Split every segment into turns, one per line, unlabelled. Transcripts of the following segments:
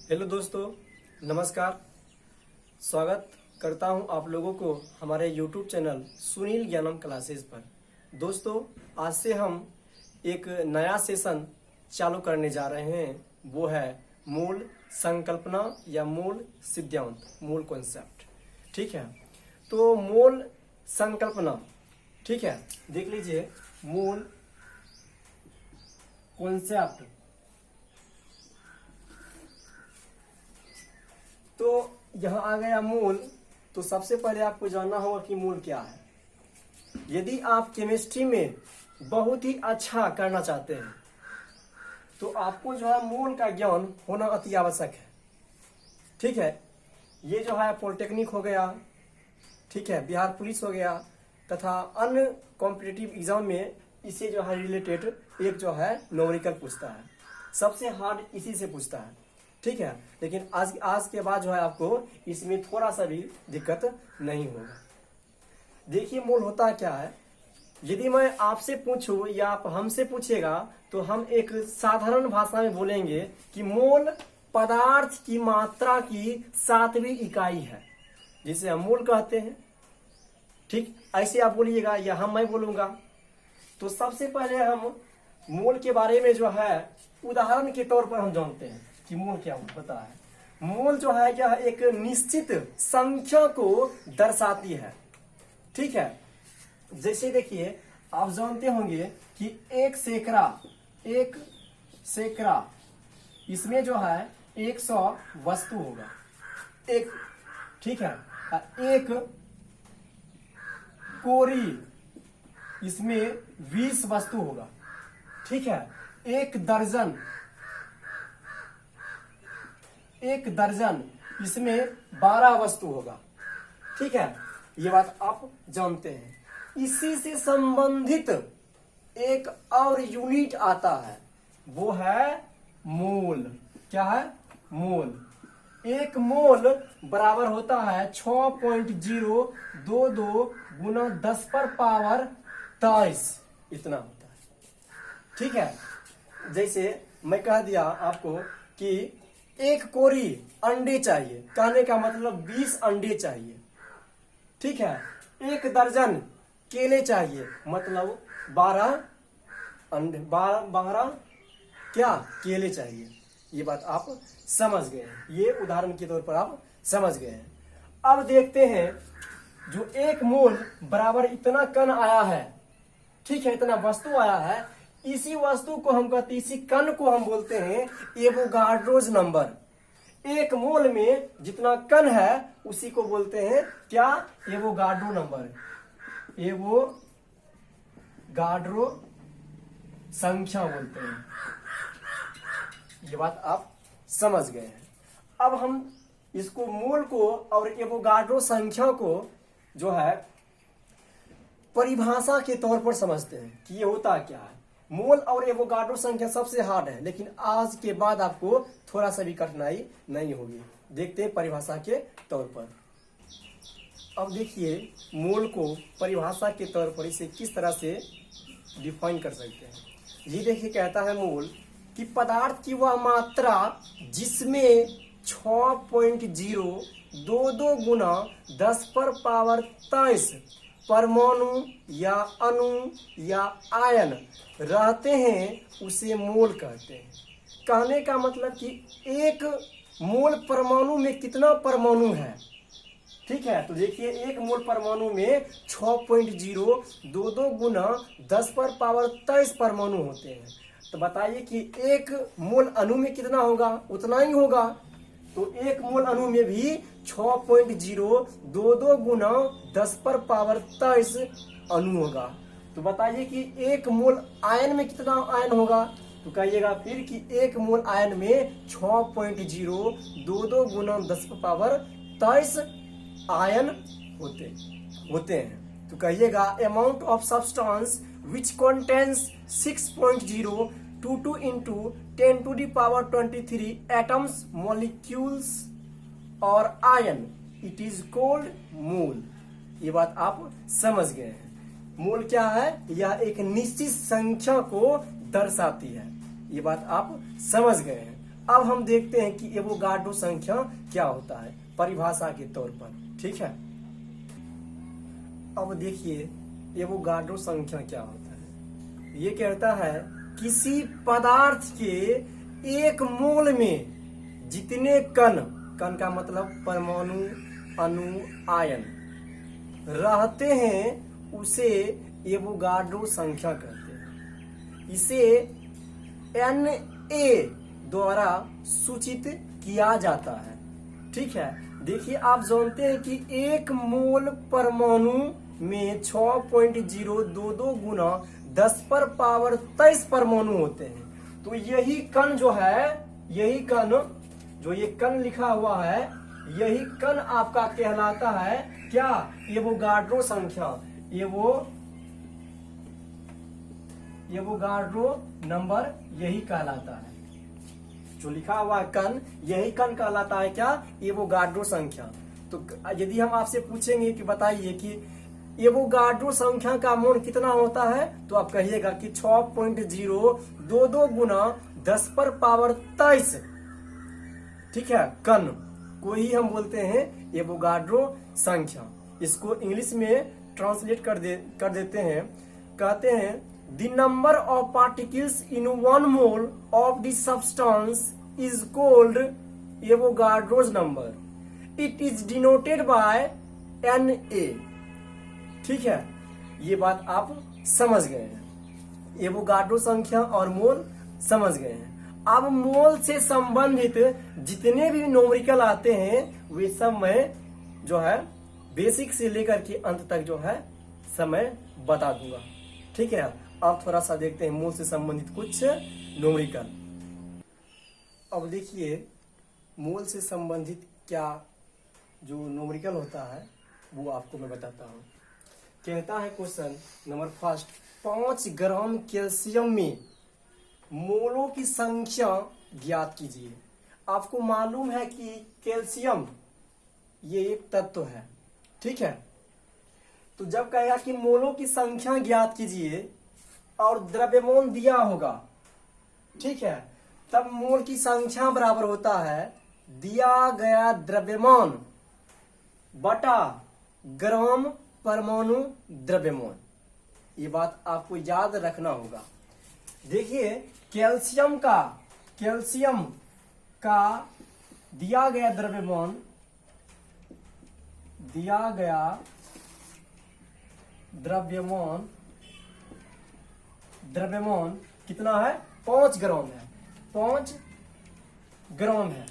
Hello दोस्तों, नमस्कार। स्वागत करता हूं आप लोगों को हमारे YouTube चैनल सुनील ज्ञानम क्लासेस पर। दोस्तों, आज से हम एक नया सेशन चालू करने जा रहे हैं। वो है मूल संकल्पना या मूल सिद्धांत, मूल कॉन्सेप्ट। ठीक है, तो मूल संकल्पना, ठीक है, देख लीजिए। मूल कॉन्सेप्ट, तो यहाँ आ गया मूल। तो सबसे पहले आपको जानना होगा कि मूल क्या है। यदि आप केमिस्ट्री में बहुत ही अच्छा करना चाहते हैं तो आपको जो है मूल का ज्ञान होना अति आवश्यक है। ठीक है, ये जो है पॉलिटेक्निक हो गया, ठीक है, बिहार पुलिस हो गया, तथा अन्य कॉम्पिटिटिव एग्जाम में इसे जो है रिलेटेड एक जो है न्यूमेरिकल पूछता है। सबसे हार्ड इसी से पूछता है। ठीक है, लेकिन आज के बाद जो है आपको इसमें थोड़ा सा भी दिक्कत नहीं होगा। देखिए, मूल होता क्या है। यदि मैं आपसे पूछूं या आप हमसे पूछेगा तो हम एक साधारण भाषा में बोलेंगे कि मोल पदार्थ की मात्रा की 7वीं इकाई है, जिसे हम मोल कहते हैं। ठीक, ऐसे आप बोलिएगा या मैं बोलूंगा। तो सबसे पहले हम मोल के बारे में जो है उदाहरण के तौर पर हम जानते हैं कि मोल क्या होता है। मोल जो है यह एक निश्चित संख्या को दर्शाती है। ठीक है, जैसे देखिए, आप जानते होंगे कि एक सैकड़ा इसमें जो है 100 वस्तु होगा एक। ठीक है, एक कोरी इसमें 20 वस्तु होगा। ठीक है, एक दर्जन इसमें 12 वस्तु होगा। ठीक है, ये बात आप जानते हैं। इसी से संबंधित एक और यूनिट आता है, वो है मोल। क्या है? मोल। एक मोल बराबर होता है 6.022 गुना 10 पर पावर 23, इतना होता है। ठीक है, जैसे मैं कह दिया आपको कि एक कोरी अंडे चाहिए, कहने का मतलब 20 अंडे चाहिए। ठीक है, एक दर्जन केले चाहिए, मतलब 12 अंडे, 12 क्या केले चाहिए। ये बात आप समझ गए हैं, ये उदाहरण के तौर पर आप समझ गए हैं। अब देखते हैं, जो एक मोल बराबर इतना कण आया है, ठीक है, इतना वस्तु आया है, इसी वस्तु को हम कहते हैं, इसी कण को हम बोलते हैं एवोगाड्रोज नंबर। एक मोल में जितना कण है उसी को बोलते हैं क्या? एवोगाड्रो नंबर, एवोगाड्रो संख्या बोलते हैं। ये बात आप समझ गए हैं। अब हम इसको मोल को और एवोगाड्रो संख्या को जो है परिभाषा के तौर पर समझते हैं कि ये होता क्या है। मोल और एवोगाड्रो संख्या सबसे हार्ड है, लेकिन आज के बाद आपको थोड़ा सा भी कठिनाई नहीं होगी। देखते हैं परिभाषा के तौर पर। अब देखिए, मोल को परिभाषा के तौर पर इसे किस तरह से डिफाइन कर सकते हैं। ये देखिए, कहता है मोल कि पदार्थ की वह मात्रा जिसमें 6.022 गुना 10 पर पावर 23 परमाणु या अणु या आयन रहते हैं, उसे मोल कहते हैं। कहने का मतलब कि एक मोल परमाणु में कितना परमाणु है। ठीक है, तो देखिए, एक मोल परमाणु में 6.022 गुना 10 पर पावर 23 परमाणु होते हैं। तो बताइए कि एक मोल अणु में कितना होगा? उतना ही होगा। तो एक मोल अणु में भी 6.022 गुना 10 पर पावर 23 अणु होगा। तो बताइए कि एक मोल आयन में कितना आयन होगा? तो कहिएगा फिर कि एक मोल आयन में 6.022 गुना 10 पर पावर 23 आयन होते हैं। तो कहिएगा amount of substance which contains 6.022 into 10 to the power 23 atoms, molecules और आयन, इट इज कॉल्ड मोल। ये बात आप समझ गए हैं। मोल क्या है? यह एक निश्चित संख्या को दर्शाती है। ये बात आप समझ गए हैं। अब हम देखते हैं कि एवोगाड्रो संख्या क्या होता है परिभाषा के तौर पर। ठीक है, अब देखिए एवोगाड्रो संख्या क्या होता है। ये कहता है किसी पदार्थ के एक मोल में जितने कण, कण का मतलब परमाणु, अणु, आयन रहते हैं उसे एवोगाड्रो संख्या कहते हैं। इसे Na द्वारा सूचित किया जाता है। ठीक है, देखिए आप जानते हैं कि एक मोल परमाणु में 6.022 गुना 10⁻23 परमाणु होते हैं। तो यही कण जो है, यही कण जो ये कण लिखा हुआ है, यही कण आपका कहलाता है क्या? एवोगाड्रो संख्या, एवोगाड्रो नंबर यही कहलाता है। जो लिखा हुआ है कण, यही कण कहलाता है क्या? एवोगाड्रो संख्या। तो यदि हम आपसे पूछेंगे कि बताइए कि एवोगाड्रो संख्या का मोल कितना होता है, तो आप कहिएगा कि 6.022 गुना 10⁻23। ठीक है, कण को ही हम बोलते हैं एवोगाड्रो संख्या। इसको इंग्लिश में ट्रांसलेट कर देते हैं, कहते हैं The number of particles in one mole of the substance is called Avogadro's number. It is denoted by Na. ठीक है, ये बात आप समझ गए हैं। एवोगाड्रो संख्या और मोल समझ गए हैं। अब मोल से संबंधित जितने भी न्यूमेरिकल आते हैं वे सब मैं जो है बेसिक से लेकर के अंत तक जो है समय बता दूंगा। ठीक है, अब थोड़ा सा देखते हैं मोल से संबंधित कुछ न्यूमेरिकल। अब देखिए मोल से संबंधित क्या जो न्यूमेरिकल होता है वो आपको मैं बताता हूँ। कहता है क्वेश्चन नंबर फर्स्ट, 5 ग्राम कैल्शियम में मोलों की संख्या ज्ञात कीजिए। आपको मालूम है कि कैल्शियम ये एक तत्व है। ठीक है, तो जब कहेगा कि मोलों की संख्या ज्ञात कीजिए और द्रव्यमान दिया होगा, ठीक है, तब मोल की संख्या बराबर होता है दिया गया द्रव्यमान बटा ग्राम परमाणु द्रव्यमान। ये बात आपको याद रखना होगा। देखिए कैल्शियम का दिया गया द्रव्यमान कितना है? 5 ग्राम है। 5 ग्राम है।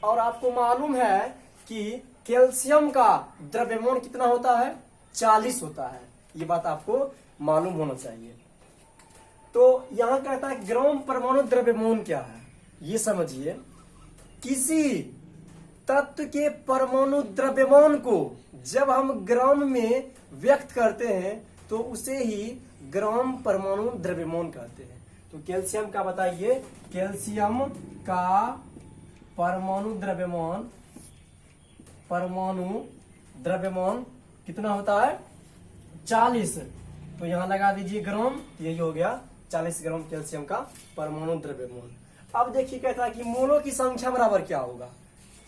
और आपको मालूम है कि कैल्शियम का द्रव्यमान कितना होता है? 40 होता है। ये बात आपको मालूम होना चाहिए। तो यहां कहता है ग्राम परमाणु द्रव्यमान क्या है, ये समझिए। किसी तत्व के परमाणु द्रव्यमान को जब हम ग्राम में व्यक्त करते हैं तो उसे ही ग्राम परमाणु द्रव्यमान कहते हैं। तो कैल्शियम का बताइए, कैल्शियम का परमाणु द्रव्यमान कितना होता है? 40। तो यहां लगा दीजिए ग्राम, यही हो गया 40 ग्राम कैल्शियम का परमाणु द्रव्यमान। अब देखिए कहता है कि मोलों की संख्या बराबर क्या होगा।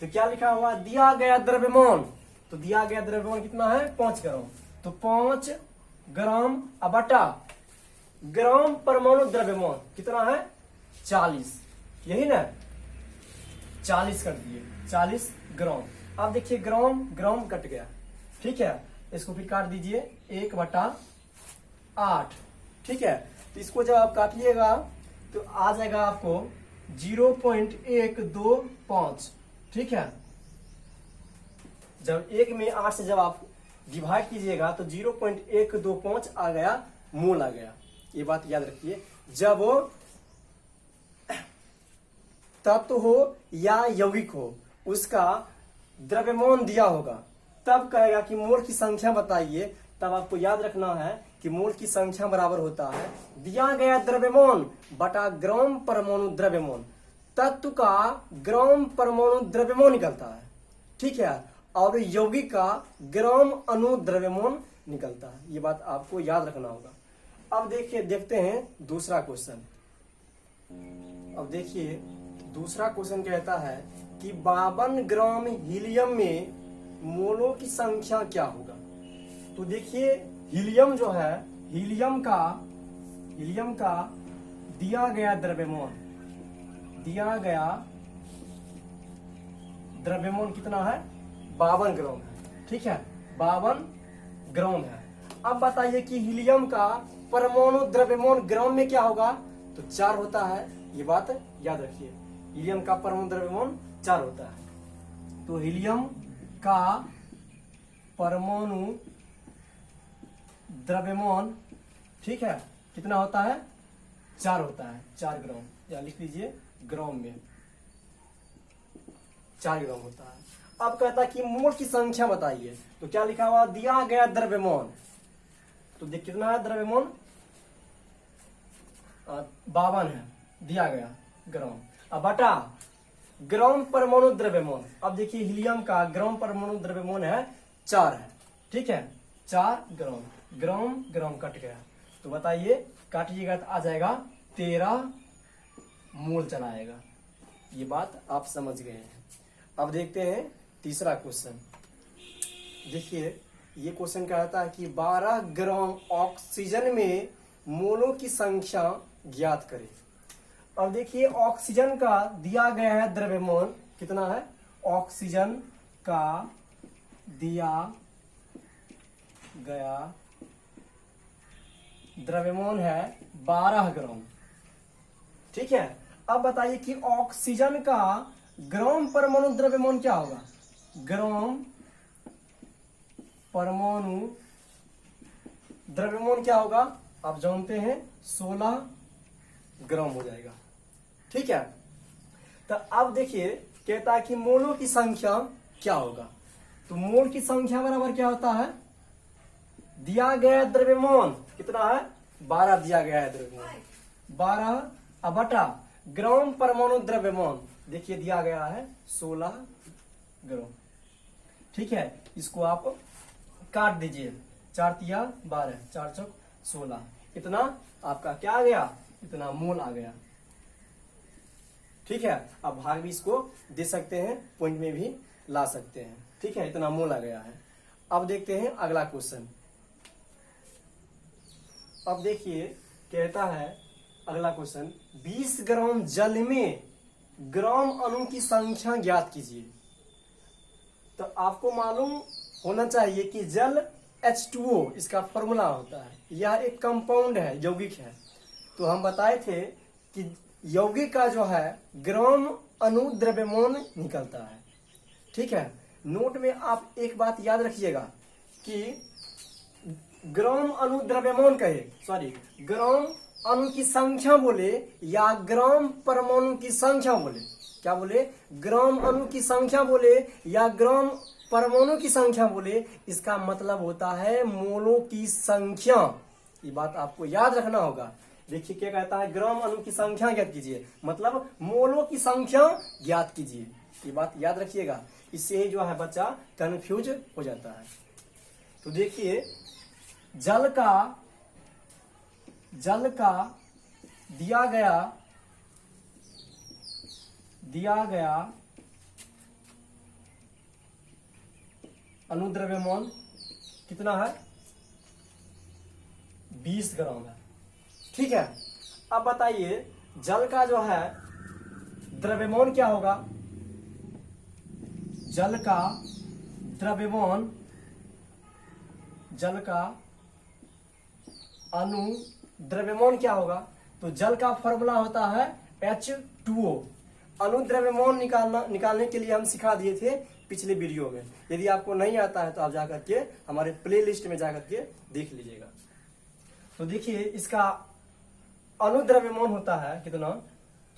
तो क्या लिखा हुआ? दिया गया द्रव्यमान, तो दिया गया द्रव्यमान कितना है? 5 ग्राम। तो 5 ग्राम बटा ग्राम परमाणु द्रव्यमान कितना है? 40, यही ना? 40 कर दिए, 40 ग्राम। अब देखिए ग्राम कट गया। ठीक है, इसको फिर काट दीजिए 1/8। ठीक है, तो इसको जब आप काटिएगा तो आ जाएगा आपको 0.125। ठीक है, जब 1 में 8 से जब आप डिवाइड कीजिएगा तो 0.125 आ गया, मोल आ गया। ये बात याद रखिए। जब तत्व हो या यौगिक हो उसका द्रव्यमान दिया होगा तब कहेगा कि मोल की संख्या बताइए। तब आपको याद रखना है कि मोल की संख्या बराबर होता है दिया गया द्रव्यमान बटा ग्राम परमाणु द्रव्यमान। तत्व का ग्राम परमाणु द्रव्यमान निकलता है। ठीक है, और यौगिक का ग्राम अणु द्रव्यमान निकलता है। ये बात आपको याद रखना होगा। अब देखते हैं दूसरा क्वेश्चन। अब देखिए दूसरा क्वेश्चन कहता है कि 52 ग्राम हीलियम में मोलों की संख्या क्या होगा। तो देखिए हीलियम जो है, हीलियम का दिया गया द्रव्यमान कितना है, 52 ग्राम है। ठीक है, 52 ग्राम है। अब बताइए कि हीलियम का परमाणु द्रव्यमान ग्राम में क्या होगा, तो 4 होता है। ये बात याद रखिए, हीलियम का परमाणु द्रव्यमान 4 होता है। तो हीलियम का परमाणु द्रव्यमान, ठीक है, कितना होता है, 4 होता है, 4 ग्राम, या लिख लीजिए ग्राम में 4 ग्राम होता है। अब कहता है कि मोल की संख्या बताइए, तो क्या लिखा हुआ, दिया गया द्रव्यमान, तो देख कितना है द्रव्यमान, 52 है दिया गया ग्राम। अब बटा ग्राम परमाणु द्रव्यमान, अब देखिए हीलियम का ग्राम परमाणु द्रव्यमान है 4 है। ठीक है, 4 ग्राम, ग्राम ग्राम कट गया, तो बताइए काटिएगा तो आ जाएगा 13 मोल चला आएगा। ये बात आप समझ गए हैं। अब देखते हैं तीसरा क्वेश्चन। देखिए ये क्वेश्चन कहता है कि 12 ग्राम ऑक्सीजन में मोलों की संख्या ज्ञात करें। अब देखिए ऑक्सीजन का दिया गया है द्रव्यमान कितना है, ऑक्सीजन का दिया गया द्रव्यमान है 12 ग्राम। ठीक है, अब बताइए कि ऑक्सीजन का ग्राम परमाणु द्रव्यमान क्या होगा, ग्राम परमाणु द्रव्यमान क्या होगा, आप जानते हैं 16 ग्राम हो जाएगा। ठीक है, तो अब देखिए कहता है कि मोलों की संख्या क्या होगा। तो मोल की संख्या बराबर क्या होता है, दिया गया द्रव्यमान कितना है, 12 दिया गया है द्रव्यमान, 12 अब बटा ग्राम परमाणु द्रव्यमान, देखिए दिया गया है 16 ग्राम। ठीक है, इसको आप काट दीजिए, 4 तिया 12, 4 चौक 16, इतना आपका क्या आ गया, इतना मोल आ गया। ठीक है, अब भाग भी इसको दे सकते हैं, पॉइंट में भी ला सकते हैं। ठीक है, इतना मोल आ गया है। अब देखते हैं अगला क्वेश्चन। अब देखिए कहता है अगला क्वेश्चन, 20 ग्राम जल में ग्राम अणु की संख्या ज्ञात कीजिए। तो आपको मालूम होना चाहिए कि जल H2O इसका फॉर्मूला होता है, यह एक कंपाउंड है, यौगिक है। तो हम बताए थे कि यौगिक का जो है ग्राम अणु द्रव्यमान निकलता है। ठीक है, नोट में आप एक बात याद रखिएगा कि ग्राम अणु द्रव्यमान ग्राम अणु की संख्या बोले या ग्राम परमाणु की संख्या बोले, क्या बोले, ग्राम अणु की संख्या बोले या ग्राम परमाणु की संख्या बोले, इसका मतलब होता है मोलों की संख्या। ये बात आपको याद रखना होगा। देखिए क्या कहता है, ग्राम अणु की संख्या ज्ञात कीजिए, मतलब मोलों की संख्या ज्ञात कीजिए। ये बात याद रखिएगा, इससे ही जो है बच्चा कंफ्यूज हो जाता है। तो देखिए जल का दिया गया अनुद्रव्यमान कितना है, 20 ग्राम है। ठीक है, अब बताइए जल का जो है द्रव्यमान क्या होगा, जल का अणु द्रव्यमान क्या होगा। तो जल का फॉर्मूला होता है H2O। अणु द्रव्यमान निकालने के लिए हम सिखा दिए थे पिछले वीडियो में। यदि आपको नहीं आता है तो आप जाकर के हमारे प्लेलिस्ट में जाकर के देख लीजिएगा। तो देखिए इसका अणु द्रव्यमान होता है कितना,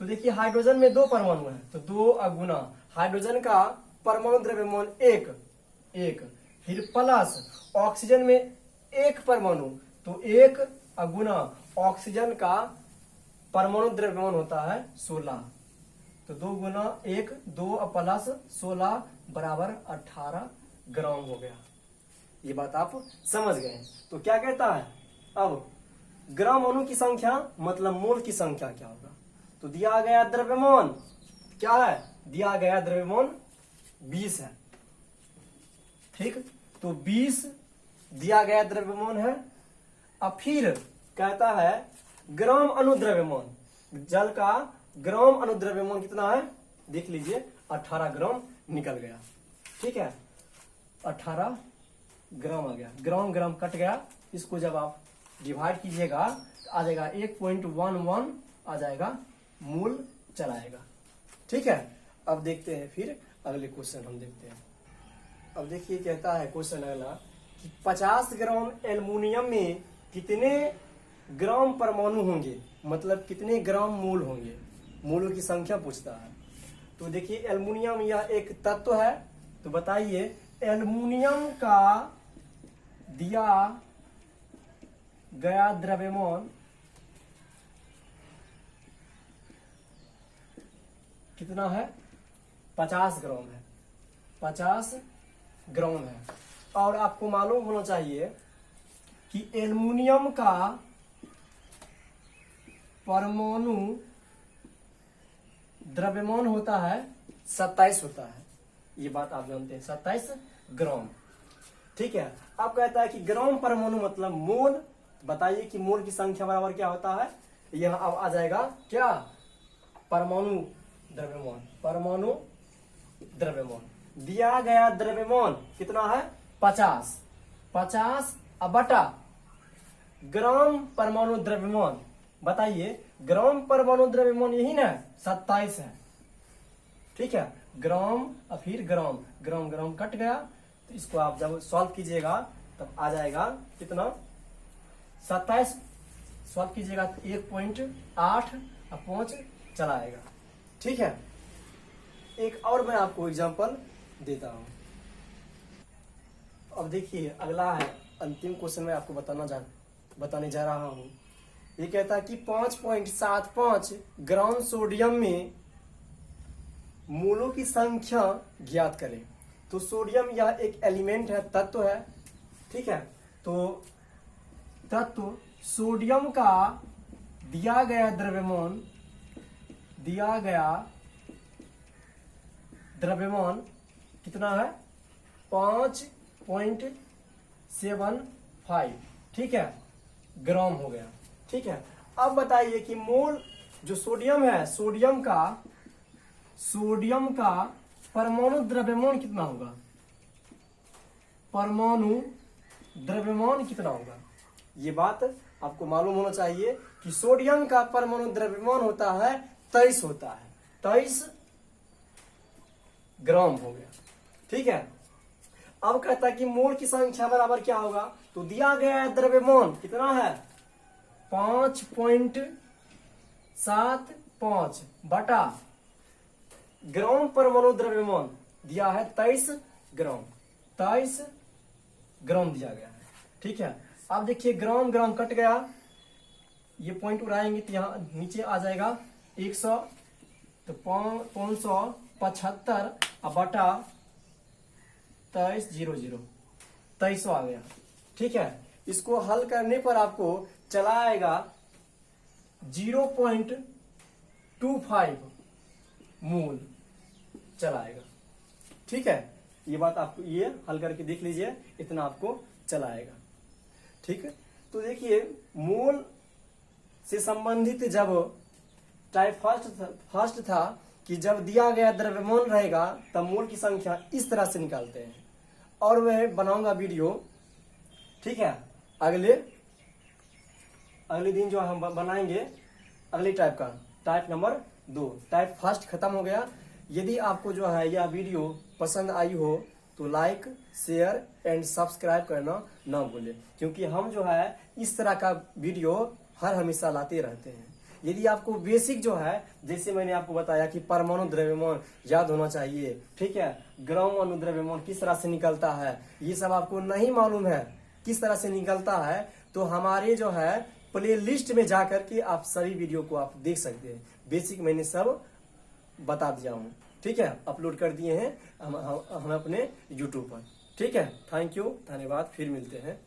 तो देखिए हाइड्रोजन में 2 परमाणु है, तो 2 अगुना हाइड्रोजन का परमाणु द्रव्यमान 1, फिर प्लस ऑक्सीजन में 1 परमाणु, तो 1 अगुना ऑक्सीजन का परमाणु द्रव्यमान होता है 16, तो 2 गुना 1 2 प्लस 16 बराबर 18 ग्राम हो गया। ये बात आप समझ गए। तो क्या कहता है, अब ग्राम अणु की संख्या मतलब मोल की संख्या क्या होगा। तो दिया गया द्रव्यमान क्या है, दिया गया द्रव्यमान 20 है। ठीक, तो 20 दिया गया द्रव्यमान है। अब फिर कहता है ग्राम अनुद्रव्यमान, जल का ग्राम अनुद्रव्यमान कितना है, देख लीजिए 18 ग्राम निकल गया। ठीक है, 18 ग्राम आ गया, ग्राम ग्राम कट गया। इसको जब आप डिवाइड कीजिएगा तो आ जाएगा 1.11 आ जाएगा, मूल चलाएगा। ठीक है, अब देखते हैं फिर अगले क्वेश्चन हम देखते हैं। अब देखिए कहता है क्वेश्चन अगला कि 50 ग्राम एल्युमिनियम में कितने ग्राम परमाणु होंगे, मतलब कितने ग्राम मूल होंगे, मूलों की संख्या पूछता है। तो देखिए एल्युमिनियम यह एक तत्व है, तो बताइए एल्युमिनियम का दिया गया द्रव्यमान कितना है, 50 ग्राम है, 50 ग्राम है। और आपको मालूम होना चाहिए कि एल्युमिनियम का परमाणु द्रव्यमान होता है 27 होता है, ये बात आप जानते हैं, 27 ग्राम। ठीक है, अब कहता है कि ग्राम परमाणु मतलब मोल, बताइए कि मोल की संख्या बराबर क्या होता है, यह अब आ जाएगा क्या, परमाणु द्रव्यमान, परमाणु द्रव्यमान। दिया गया द्रव्यमान कितना है 50, 50 बटा ग्राम परमाणु द्रव्यमान, बताइए ग्राम परमाणु द्रव्यमान यही ना 27 है। ठीक है, ग्राम और फिर ग्राम, ग्राम ग्राम कट गया, तो इसको आप जब सॉल्व कीजिएगा तब आ जाएगा कितना, 27 सॉल्व कीजिएगा तो 1.8 और 5 चला आएगा। ठीक है, एक और मैं आपको एग्जांपल देता हूं। अब देखिए अगला है अंतिम क्वेश्चन में आपको बताने जा रहा हूं। ये कहता है कि 5.75 ग्राम सोडियम में मूलों की संख्या ज्ञात करें। तो सोडियम यह एक एलिमेंट है, तत्व है। ठीक है, तो तत्व सोडियम का दिया गया द्रव्यमान कितना है 5.75। ठीक है, ग्राम हो गया। ठीक है, अब बताइए कि मोल जो सोडियम है, सोडियम का परमाणु द्रव्यमान कितना होगा, परमाणु द्रव्यमान कितना होगा, ये बात आपको मालूम होना चाहिए कि सोडियम का परमाणु द्रव्यमान होता है 23 होता है, 23 ग्राम हो गया। ठीक है, अब कहता है कि मोल की संख्या बराबर क्या होगा, तो दिया गया द्रव्यमान कितना है 5.75 बटा ग्राम परमाणु द्रव्यमान दिया है 23 ग्राम, 23 ग्राम दिया गया है। ठीक है, अब देखिए ग्राम ग्राम कट गया, ये पॉइंट उड़ाएंगे तो यहाँ नीचे आ जाएगा 100, तो 575 बटा 2300 आ गया। ठीक है, इसको हल करने पर आपको चला आएगा 0.25 मूल चलाएगा। ठीक है, ये बात आपको ये हल करके देख लीजिए, इतना आपको चलाएगा। ठीक है, तो देखिए मोल से संबंधित जब टाइप फर्स्ट था कि जब दिया गया द्रव्यमान रहेगा तब मोल की संख्या इस तरह से निकालते हैं, और मैं बनाऊंगा वीडियो। ठीक है, अगले दिन जो हम बनाएंगे अगले टाइप का, टाइप नंबर 2। टाइप फर्स्ट खत्म हो गया। यदि आपको जो है यह वीडियो पसंद आई हो तो लाइक, शेयर एंड सब्सक्राइब करना ना भूलें, क्योंकि हम जो है इस तरह का वीडियो हर हमेशा लाते रहते हैं। यदि आपको बेसिक जो है, जैसे मैंने आपको बताया कि परमाणु द्रव्यमान याद होना चाहिए, ठीक है, ग्राम अनुद्रव्यमान किस तरह से निकलता है, ये सब आपको नहीं मालूम है किस तरह से निकलता है, तो हमारे जो है प्ले लिस्ट में जाकर के आप सभी वीडियो को आप देख सकते हैं। बेसिक मैंने सब बता दिया हूँ। ठीक है, अपलोड कर दिए हैं हम अपने यूट्यूब पर। ठीक है, थैंक यू, धन्यवाद, फिर मिलते हैं।